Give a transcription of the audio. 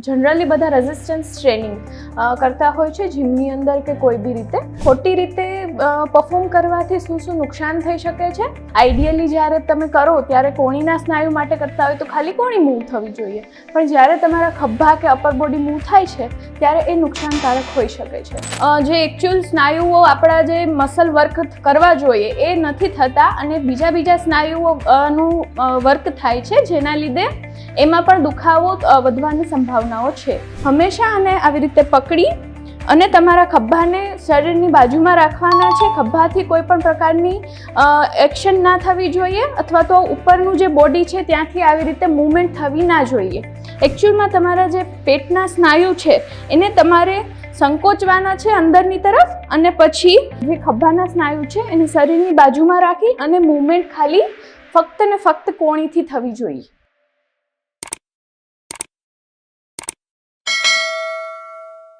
Generally બધા resistance training કરતા હોય છે જીમની અંદર કે કોઈ બી રીતે ખોટી રીતે પરફોર્મ કરવાથી શું નુકસાન થઈ શકે છે. આઈડિયલી જ્યારે તમે કરો ત્યારે કોણીના સ્નાયુ માટે કરતા હોય તો ખાલી કોણી મૂવ થવી જોઈએ, પણ જ્યારે તમારા ખભા કે અપર બોડી મૂવ થાય છે ત્યારે એ નુકસાનકારક હોઈ શકે છે. જે એકચ્યુઅલ સ્નાયુઓ આપણા જે મસલ વર્ક કરવા જોઈએ એ નથી થતા અને બીજા સ્નાયુઓનું વર્ક થાય છે, જેના લીધે એમાં પણ દુખાવો વધવાની સંભાવનાઓ છે. હંમેશા આને આવી રીતે પકડી અને તમારા ખભાને શરીરની બાજુમાં રાખવાના છે. ખભાથી કોઈ પણ પ્રકારની એક્શન ના થવી જોઈએ અથવા તો ઉપરનું જે બોડી છે ત્યાંથી આવી રીતે મૂવમેન્ટ થવી ના જોઈએ. એકચ્યુઅલમાં તમારા જે પેટના સ્નાયુ છે એને તમારે સંકોચવાના છે અંદરની તરફ અને પછી જે ખભાના સ્નાયુ છે એને શરીરની બાજુમાં રાખી અને મૂવમેન્ટ ખાલી ફક્ત ને ફક્ત કોણીથી થવી જોઈએ.